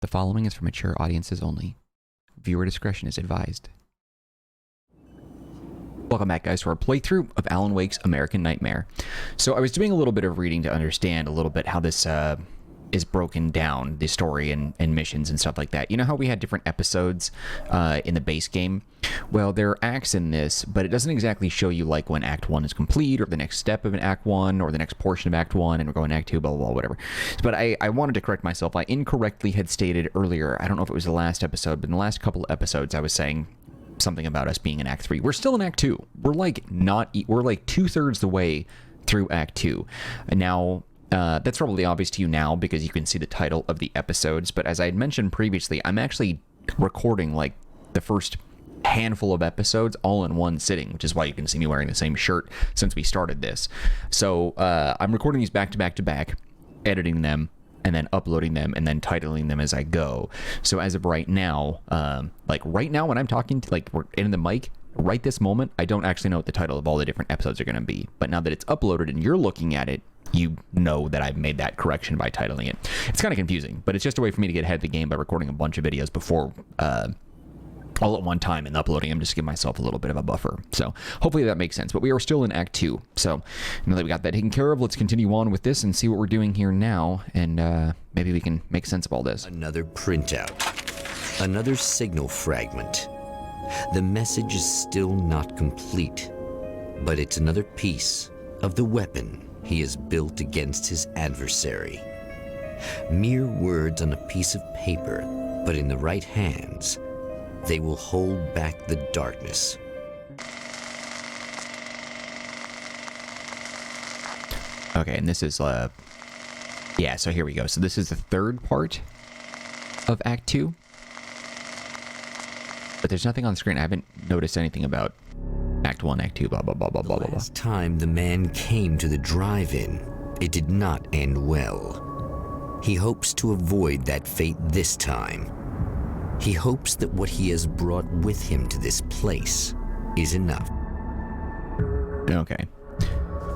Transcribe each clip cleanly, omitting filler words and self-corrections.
The following is for mature audiences only. Viewer discretion is advised. Welcome back, guys, to our playthrough of Alan Wake's American Nightmare. So I was doing a little bit of reading to understand a little bit how this is broken down, the story and missions and stuff like that. You know how we had different episodes in the base game? Well, there are acts in this, but it doesn't exactly show you like when Act 1 is complete or the next step of an Act 1 or the next portion of Act 1 and we're going to Act 2, blah, blah, blah, whatever. But I wanted to correct myself. I incorrectly had stated earlier, I don't know if it was the last episode, but in the last couple of episodes I was saying something about us being in Act 3. We're still in Act 2. We're like two-thirds the way through Act 2. And now that's probably obvious to you now because you can see the title of the episodes, but as I had mentioned previously, I'm actually recording like the first handful of episodes all in one sitting, which is why you can see me wearing the same shirt since we started this. So I'm recording these back to back to back, editing them, and then uploading them, and then titling them as I go. So as of right now, like right now when I'm talking to, like, we're in the mic, right this moment, I don't actually know what the title of all the different episodes are going to be. But now that it's uploaded and you're looking at it, you know that I've made that correction by titling it. It's kind of confusing, but it's just a way for me to get ahead of the game by recording a bunch of videos before all at one time and uploading them just to give myself a little bit of a buffer. So hopefully that makes sense. But we are still in Act 2. So now that we got that taken care of, let's continue on with this and see what we're doing here now. And maybe we can make sense of all this. Another printout. Another signal fragment. The message is still not complete, but it's another piece of the weapon he has built against his adversary. Mere words on a piece of paper, but in the right hands, they will hold back the darkness. Okay, and this is, yeah, so here we go. So this is the third part of Act 2. But there's nothing on the screen. I haven't noticed anything about Act 1, Act 2, blah, blah, blah, blah, blah, blah, blah. Last time the man came to the drive-in, it did not end well. He hopes to avoid that fate this time. He hopes that what he has brought with him to this place is enough. Okay.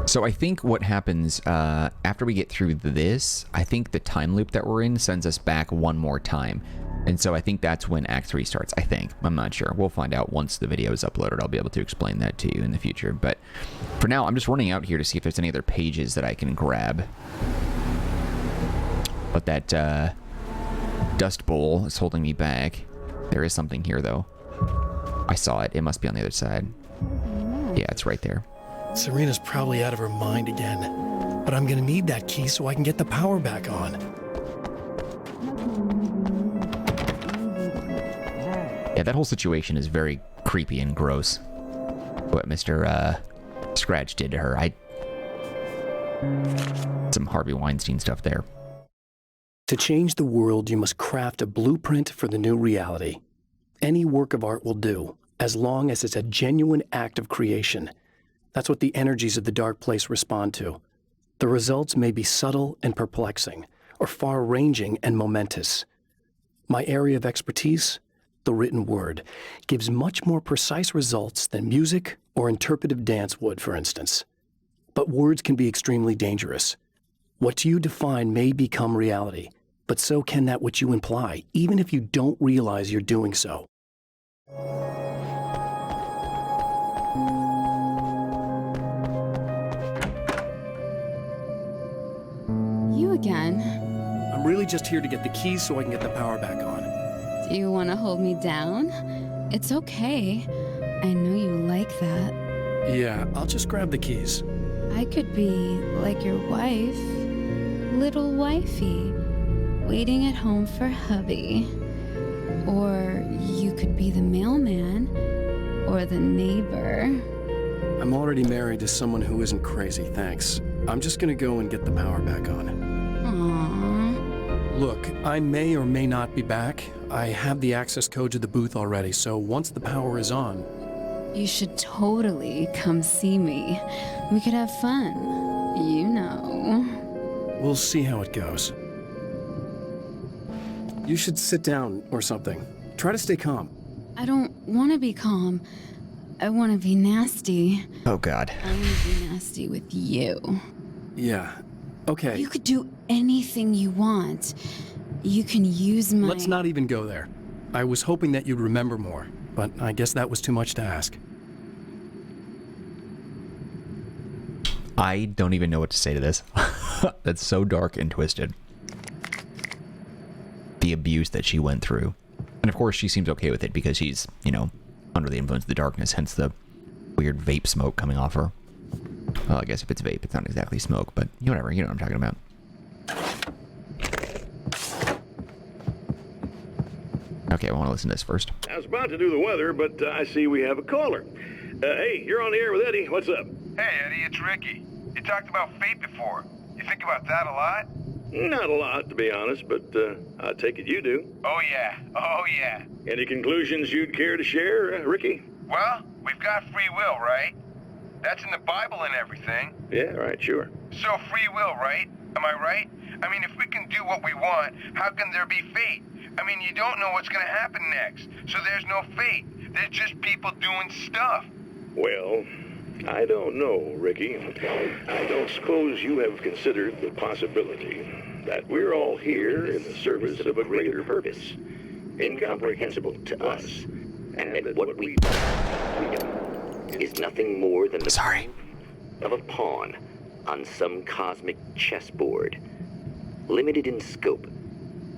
So I think what happens after we get through this, I think the time loop that we're in sends us back one more time. And so I think that's when Act 3 starts, I think. I'm not sure. We'll find out once the video is uploaded. I'll be able to explain that to you in the future. But for now, I'm just running out here to see if there's any other pages that I can grab. But that dust bowl is holding me back. There is something here, though. I saw it. It must be on the other side. Yeah, it's right there. Serena's probably out of her mind again. But I'm gonna need that key so I can get the power back on. Yeah, that whole situation is very creepy and gross. What Mr. Scratch did to her. Some Harvey Weinstein stuff there. To change the world, you must craft a blueprint for the new reality. Any work of art will do, as long as it's a genuine act of creation. That's what the energies of the dark place respond to. The results may be subtle and perplexing, or far-ranging and momentous. My area of expertise, the written word, gives much more precise results than music or interpretive dance would, for instance. But words can be extremely dangerous. What you define may become reality, but so can that which you imply, even if you don't realize you're doing so. You again? I'm really just here to get the keys so I can get the power back on. Do you want to hold me down? It's okay. I know you like that. Yeah, I'll just grab the keys. I could be like your wife, little wifey, waiting at home for hubby. Or you could be the mailman, or the neighbor. I'm already married to someone who isn't crazy, thanks. I'm just gonna go and get the power back on. Aww. Look, I may or may not be back. I have the access code to the booth already, so once the power is on... You should totally come see me. We could have fun, you know. We'll see how it goes. You should sit down or something. Try to stay calm. I don't want to be calm. I want to be nasty. Oh, God. I want to be nasty with you. Yeah, okay. You could do anything you want. you can use my... Let's not even go there. I was hoping that you'd remember more, but I guess that was too much to ask. I don't even know what to say to this. That's so dark and twisted. The abuse that she went through. And of course she seems okay with it because she's, you know, under the influence of the darkness, hence the weird vape smoke coming off her. Well, I guess if it's vape, it's not exactly smoke, but whatever, you know what I'm talking about. Okay, I want to listen to this first. I was about to do the weather, but I see we have a caller. Hey, you're on the air with Eddie. What's up? Hey, Eddie, it's Ricky. You talked about fate before. You think about that a lot? Not a lot, to be honest, but I take it you do. Oh, yeah. Oh, yeah. Any conclusions you'd care to share, Ricky? Well, we've got free will, right? That's in the Bible and everything. Yeah, right, sure. So free will, right? Am I right? I mean, if we can do what we want, how can there be fate? I mean, you don't know what's going to happen next, so there's no fate. There's just people doing stuff. Well, I don't know, Ricky. I don't suppose you have considered the possibility that we're all here in the service of a greater purpose, incomprehensible to us, And that what we is nothing more than the of a pawn on some cosmic chessboard, limited in scope,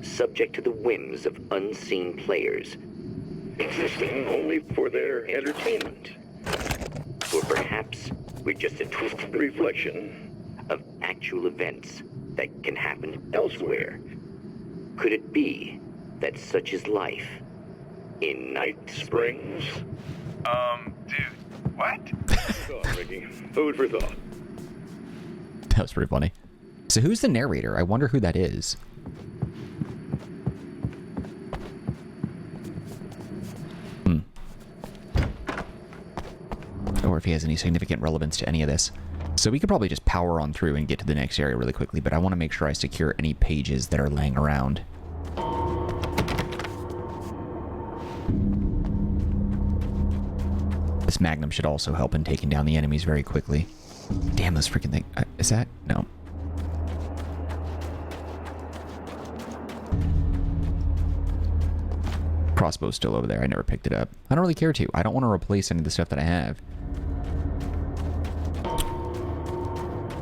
subject to the whims of unseen players, existing only for their entertainment. or perhaps we're just a twisted Reflection of actual events that can happen elsewhere. Could it be that such is life in Night Springs. Dude, what? Thought, Ricky. Food for thought. That was pretty funny. So who's the narrator? I wonder who that is. Or if he has any significant relevance to any of this. So we could probably just power on through and get to the next area really quickly, but I want to make sure I secure any pages that are laying around. This magnum should also help in taking down the enemies very quickly. Damn, those freaking things. Is that? No. Crossbow's still over there. I never picked it up. I don't really care to. I don't want to replace any of the stuff that I have.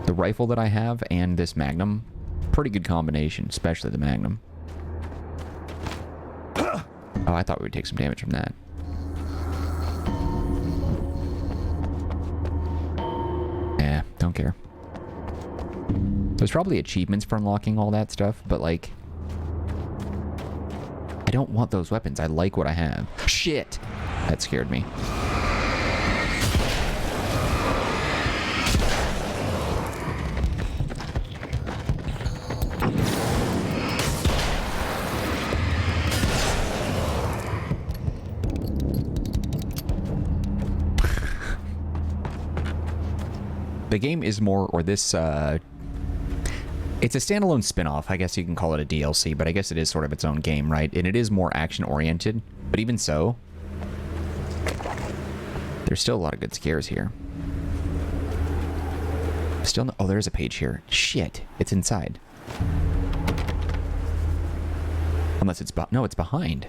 The rifle that I have and this magnum, pretty good combination, especially the magnum. Oh, I thought we would take some damage from that. Yeah, don't care. There's probably achievements for unlocking all that stuff, but like, I don't want those weapons. I like what I have. Shit! That scared me. The game is more, or this, it's a standalone spin-off. I guess you can call it a DLC, but I guess it is sort of its own game, right? And it is more action-oriented, but even so, there's still a lot of good scares here. Still no, oh, there's a page here. Shit, it's inside. Unless it's, no, it's behind.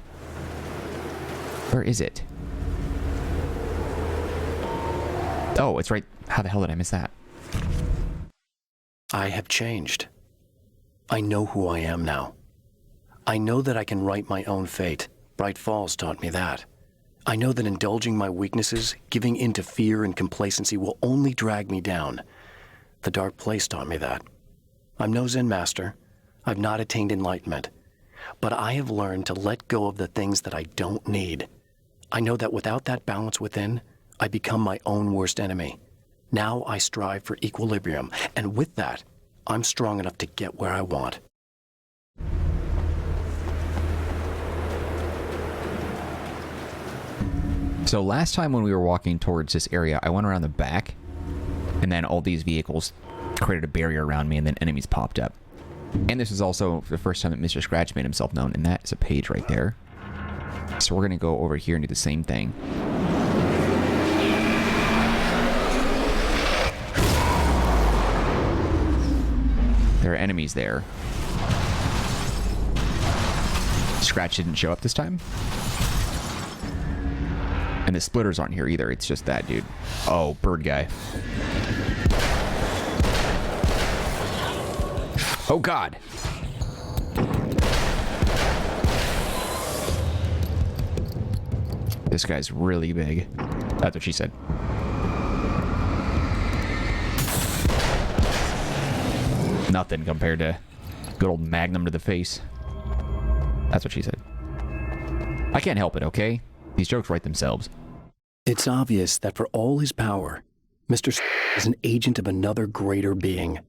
Where is it? Oh, it's right. How the hell did I miss that? I have changed. I know who I am now. I know that I can write my own fate. Bright Falls taught me that. I know that indulging my weaknesses, giving in to fear and complacency will only drag me down. The Dark Place taught me that. I'm no Zen master. I've not attained enlightenment. But I have learned to let go of the things that I don't need. I know that without that balance within, I become my own worst enemy. Now I strive for equilibrium, and with that, I'm strong enough to get where I want. So last time when we were walking towards this area, I went around the back, and then all these vehicles created a barrier around me, and then enemies popped up. And this is also the first time that Mr. Scratch made himself known, and that is a page right there. So we're going to go over here and do the same thing. There are enemies there. Scratch didn't show up this time. And the splitters aren't here either. It's just that dude. Oh, bird guy. Oh, God. This guy's really big. That's what she said. Nothing compared to good old Magnum to the face. That's what she said. I can't help it, okay? These jokes write themselves. It's obvious that for all his power, Mr. is an agent of another greater being.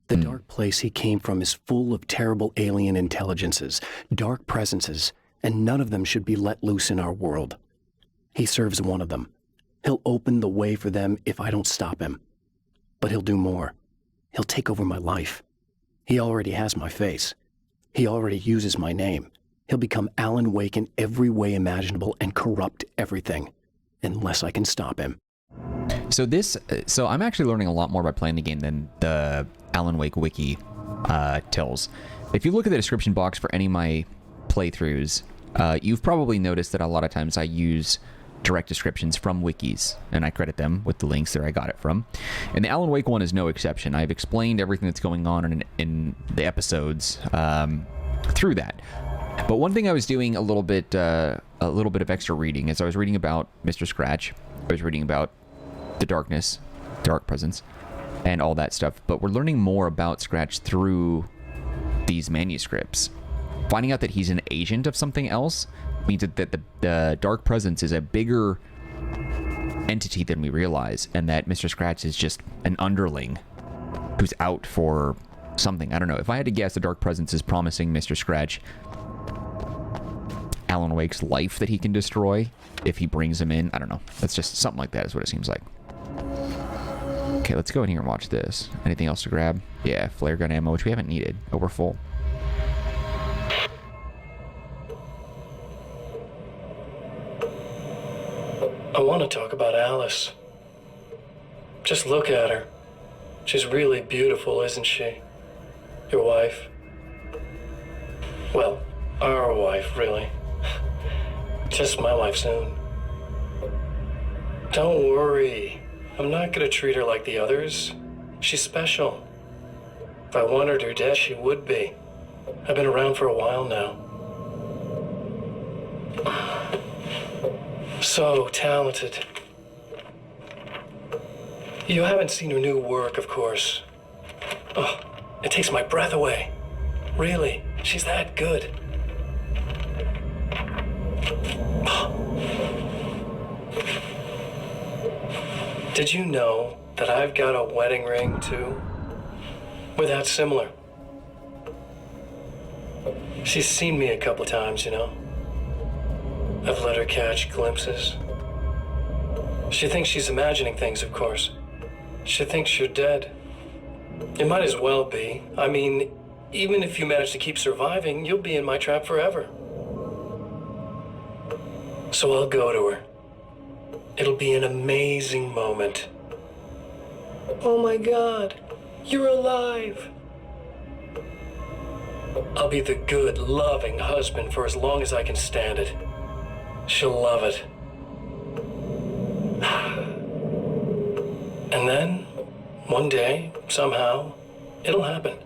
The dark place he came from is full of terrible alien intelligences, dark presences, and none of them should be let loose in our world. He serves one of them. He'll open the way for them if I don't stop him. But he'll do more. He'll take over my life. He already has my face. He already uses my name. He'll become Alan Wake in every way imaginable and corrupt everything, unless I can stop him. So I'm actually learning a lot more by playing the game than the Alan Wake wiki tells. If you look at the description box for any of my playthroughs, you've probably noticed that a lot of times I use direct descriptions from wikis, and I credit them with the links that I got it from. And the Alan Wake one is no exception. I've explained everything that's going on in the episodes through that. But one thing I was doing a little bit of extra reading is I was reading about Mr. Scratch. I was reading about the darkness, dark presence, and all that stuff. But we're learning more about Scratch through these manuscripts. Finding out that he's an agent of something else means that the dark presence is a bigger entity than we realize, and that Mr. Scratch is just an underling who's out for something. I don't know. If I had to guess, the dark presence is promising Mr. Scratch Alan Wake's life that he can destroy if he brings him in. I don't know. That's just something like that is what it seems like. Okay, let's go in here and watch this. Anything else to grab? Yeah, flare gun ammo, which we haven't needed. Oh, we're full. I want to talk about Alice. Just look at her. She's really beautiful, isn't she? Your wife. Well, our wife, really. Just my wife soon. Don't worry. I'm not gonna treat her like the others. She's special. If I wanted her dead, she would be. I've been around for a while now. So talented. You haven't seen her new work, of course. Oh, it takes my breath away. Really, she's that good. Did you know that I've got a wedding ring, too? We're that similar. She's seen me a couple times, you know. I've let her catch glimpses. She thinks she's imagining things, of course. She thinks you're dead. It might as well be. I mean, even if you manage to keep surviving, you'll be in my trap forever. So I'll go to her. It'll be an amazing moment. Oh my God, you're alive. I'll be the good, loving husband for as long as I can stand it. She'll love it. And then, one day, somehow, it'll happen.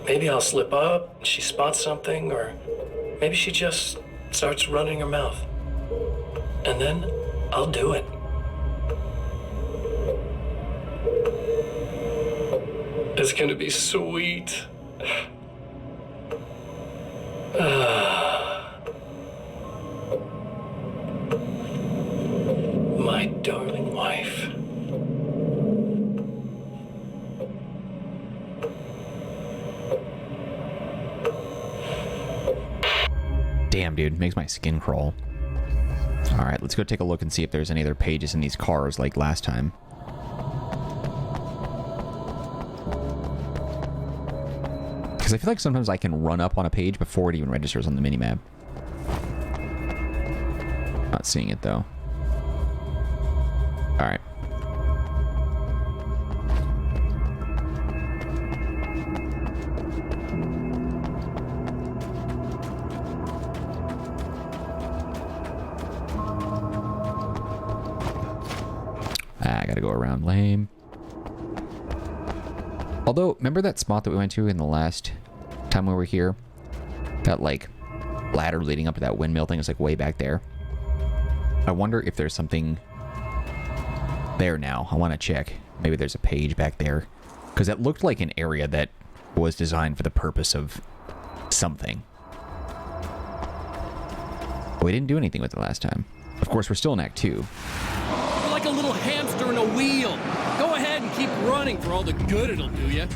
Maybe I'll slip up, she spots something, or maybe she just starts running her mouth. And then I'll do it. It's gonna be sweet. My darling wife. Damn, dude, makes my skin crawl. All right, let's go take a look and see if there's any other pages in these cars like last time. Because I feel like sometimes I can run up on a page before it even registers on the minimap. Not seeing it, though. All right. I gotta go around. Lame. Although, remember that spot that we went to in the last time we were here? That, like, ladder leading up to that windmill thing is, like, way back there. I wonder if there's something there now. I want to check. Maybe there's a page back there. Because it looked like an area that was designed for the purpose of something. We didn't do anything with it last time. Of course, we're still in Act 2. You're like a little hamster in a wheel. Go ahead and keep running for all the good it'll do you.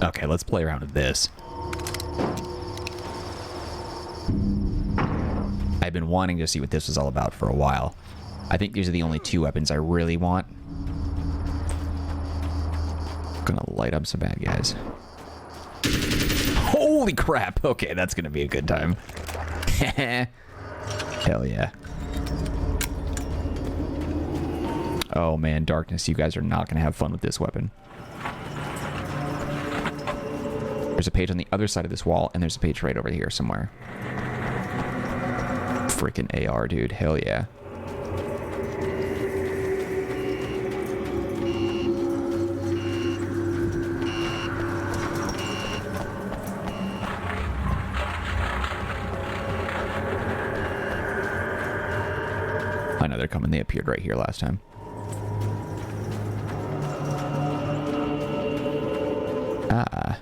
Okay, let's play around with this. I've been wanting to see what this was all about for a while. I think these are the only two weapons I really want. Gonna light up some bad guys. Holy crap! Okay, that's gonna be a good time. Hell yeah. Oh man, Darkness, you guys are not gonna have fun with this weapon. There's a page on the other side of this wall, and there's a page right over here somewhere. Freaking AR, dude. Hell yeah. I know they're coming. They appeared right here last time. Ah.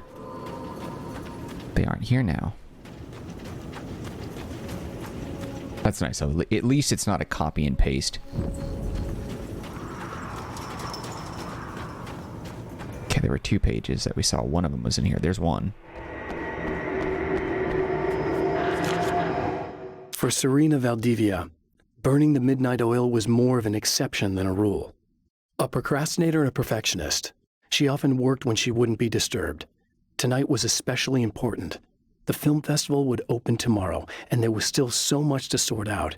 They aren't here now. That's nice. So at least it's not a copy and paste. Okay, there were two pages that we saw. One of them was in here. There's one. For Serena Valdivia, burning the midnight oil was more of an exception than a rule. A procrastinator and a perfectionist, she often worked when she wouldn't be disturbed. Tonight was especially important. The film festival would open tomorrow, and there was still so much to sort out.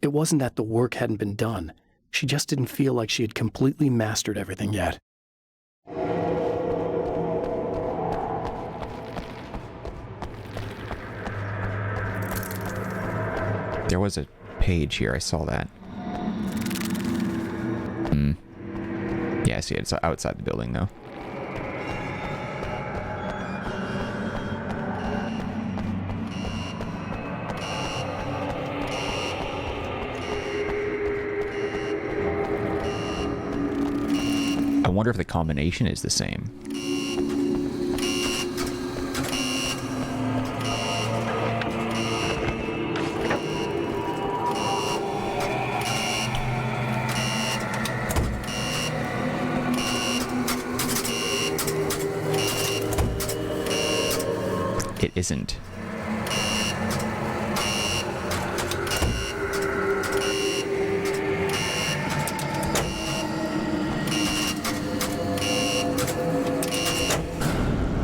It wasn't that the work hadn't been done. She just didn't feel like she had completely mastered everything yet. There was a page here. I saw that. Yeah, I see it. It's outside the building, though. I wonder if the combination is the same. It isn't.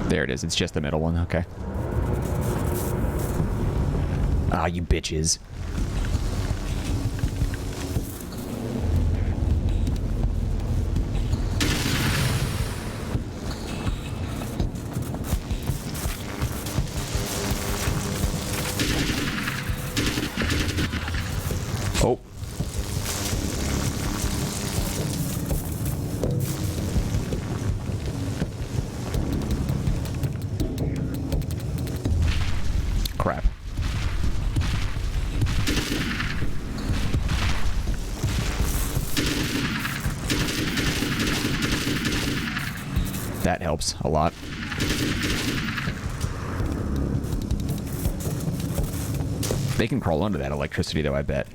There it is. It's just the middle one. Okay. Ah, you bitches. Oh. Crap. That helps a lot. They can crawl under that electricity, though, I bet.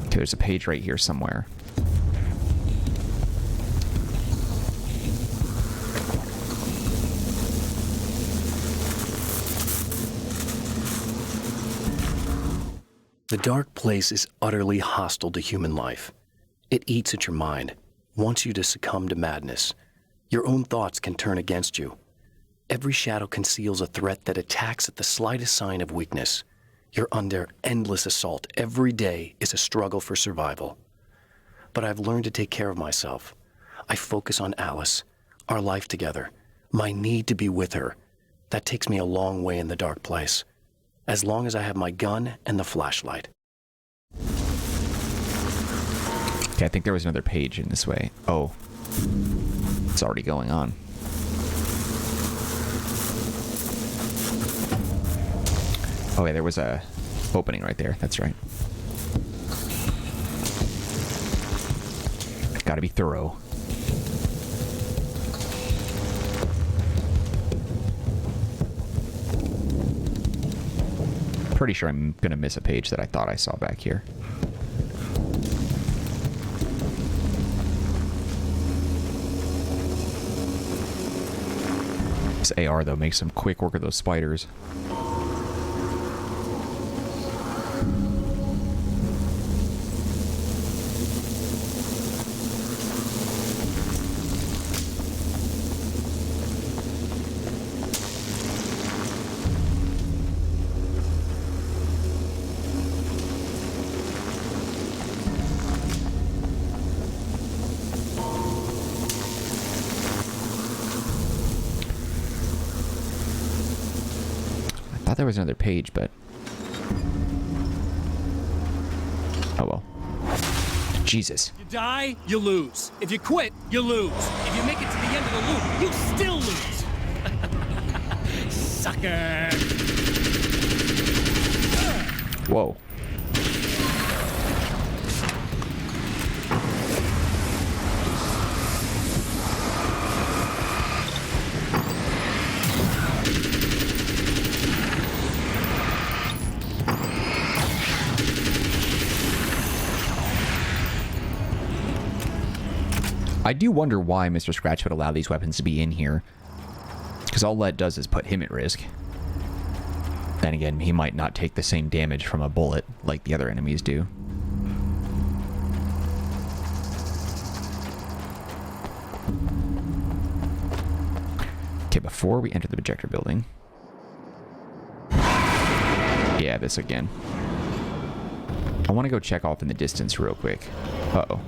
Okay, there's a page right here somewhere. The dark place is utterly hostile to human life. It eats at your mind, wants you to succumb to madness. Your own thoughts can turn against you. Every shadow conceals a threat that attacks at the slightest sign of weakness. You're under endless assault. Every day is a struggle for survival. But I've learned to take care of myself. I focus on Alice, our life together, my need to be with her. That takes me a long way in the dark place, as long as I have my gun and the flashlight. Okay, I think there was another page in this way. Oh, it's already going on. Oh, yeah, there was a opening right there. That's right. Gotta be thorough. Pretty sure I'm gonna miss a page that I thought I saw back here. This AR, though, makes some quick work of those spiders. I thought there was another page, but... oh well. Jesus. You die, you lose. If you quit, you lose. If you make it to the end of the loop, you still lose. Sucker! Whoa. I do wonder why Mr. Scratch would allow these weapons to be in here. Because all that does is put him at risk. Then again, he might not take the same damage from a bullet like the other enemies do. Okay, before we enter the projector building... yeah, this again. I want to go check off in the distance real quick. Uh-oh.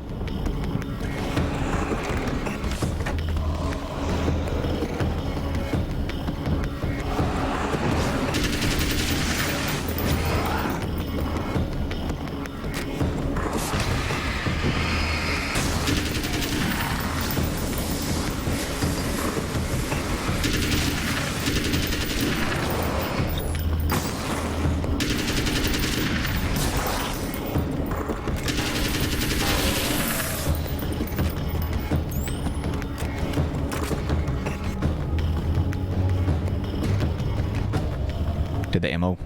Did the ammo?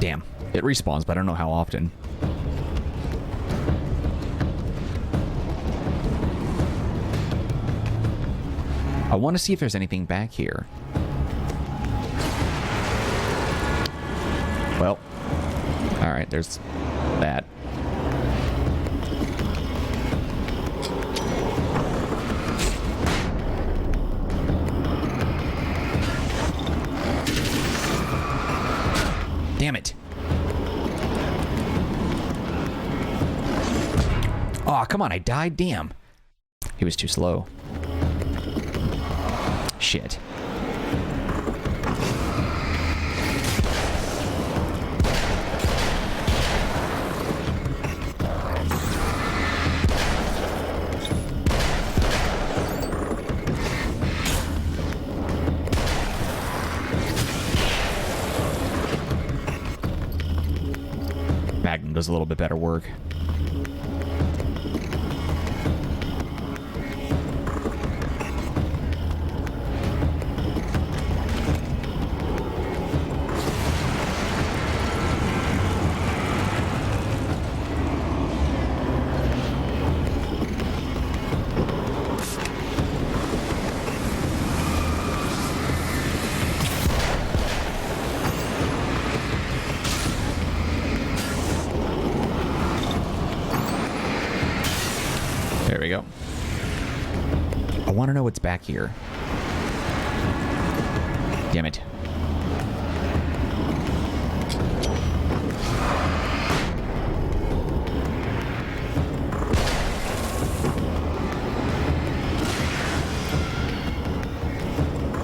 Damn. It respawns, but I don't know how often. I want to see if there's anything back here. Well. Alright, there's that. Damn it. Aw, come on, I died? Damn. He was too slow. Shit. Magnum does a little bit better work. I want to know what's back here. Damn it.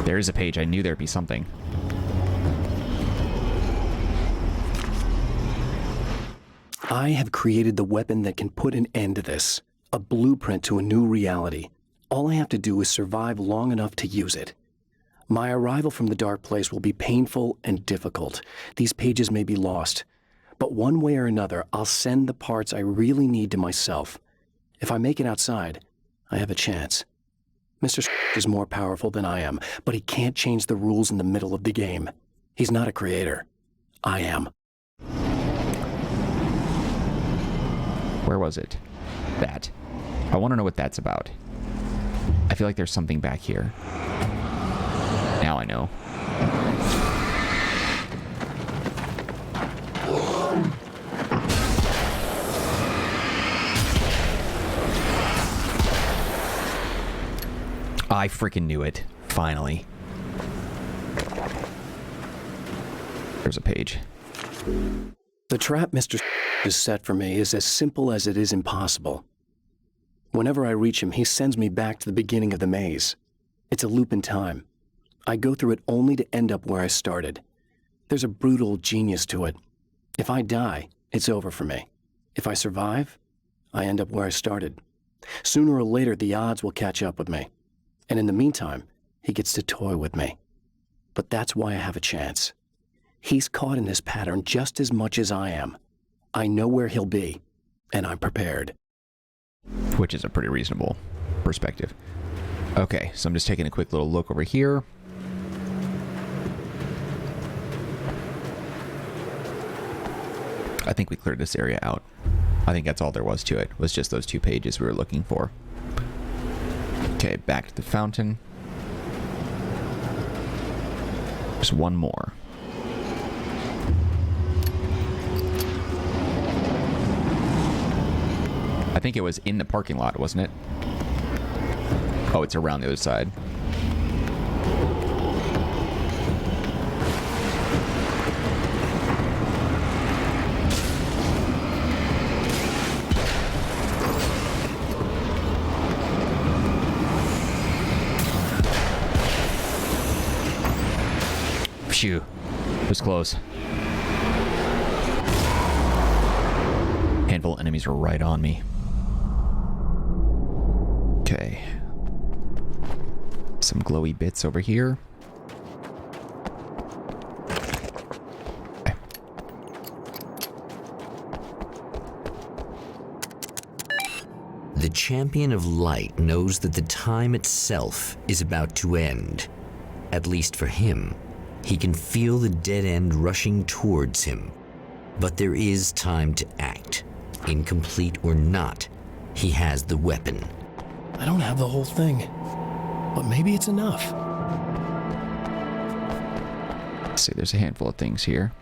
There is a page. I knew there'd be something. I have created the weapon that can put an end to this. A blueprint to a new reality. All I have to do is survive long enough to use it. My arrival from the dark place will be painful and difficult. These pages may be lost. But one way or another, I'll send the parts I really need to myself. If I make it outside, I have a chance. Mr. is more powerful than I am, but he can't change the rules in the middle of the game. He's not a creator. I am. Where was it? That. I want to know what that's about. I feel like there's something back here. Now I know. I freaking knew it. Finally. There's a page. The trap Mr. is set for me is as simple as it is impossible. Whenever I reach him, he sends me back to the beginning of the maze. It's a loop in time. I go through it only to end up where I started. There's a brutal genius to it. If I die, it's over for me. If I survive, I end up where I started. Sooner or later, the odds will catch up with me. And in the meantime, he gets to toy with me. But that's why I have a chance. He's caught in this pattern just as much as I am. I know where he'll be, and I'm prepared. Which is a pretty reasonable perspective. Okay, so I'm just taking a quick little look over here. I think we cleared this area out. I think that's all there was to it, was just those 2 pages we were looking for. Okay, back to the fountain. There's one more. I think it was in the parking lot, wasn't it? Oh, it's around the other side. Phew. It was close. Handful of enemies were right on me. Okay. Some glowy bits over here. Okay. The Champion of Light knows that the time itself is about to end. At least for him. He can feel the dead end rushing towards him. But there is time to act. Incomplete or not, he has the weapon. I don't have the whole thing, but maybe it's enough. Let's see, there's a handful of things here.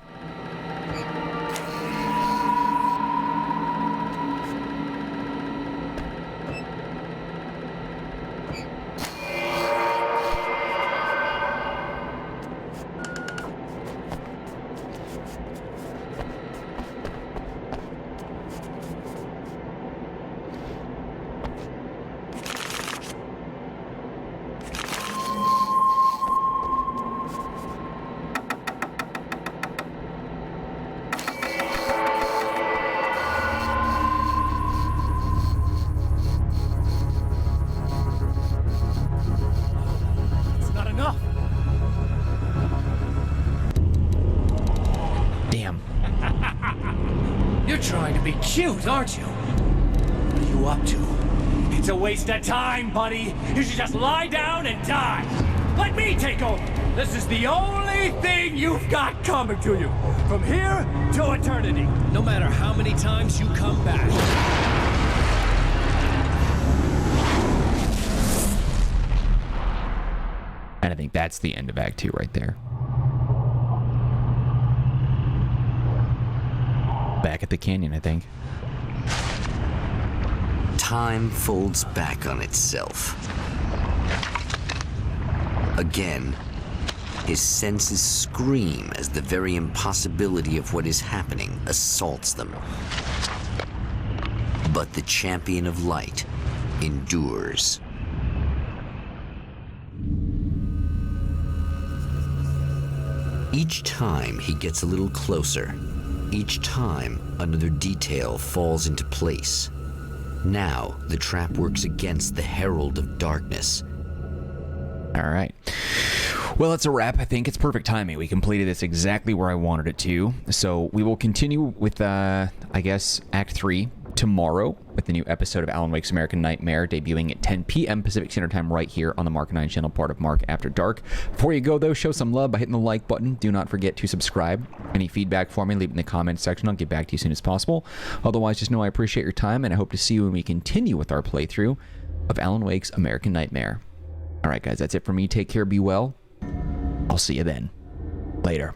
Cute, aren't you? What are you up to? It's a waste of time, buddy. You should just lie down and die. Let me take over. This is the only thing you've got coming to you. From here to eternity. No matter how many times you come back. And I think that's the end of Act 2 right there. Back at the canyon, I think. Time folds back on itself. Again, his senses scream as the very impossibility of what is happening assaults them. But the champion of light endures. Each time he gets a little closer, each time another detail falls into place. Now the trap works against the Herald of Darkness. All right. Well, it's a wrap. I think it's perfect timing. We completed this exactly where I wanted it to. So we will continue with, I guess, Act 3 tomorrow with the new episode of Alan Wake's American Nightmare, debuting at 10 p.m. Pacific Standard Time right here on the Mark 9 channel, part of Mark After Dark. Before you go, though, show some love by hitting the like button. Do not forget to subscribe. Any feedback for me, leave it in the comments section. I'll get back to you as soon as possible. Otherwise, just know I appreciate your time, and I hope to see you when we continue with our playthrough of Alan Wake's American Nightmare. All right, guys, that's it for me. Take care. Be well. I'll see you then. Later.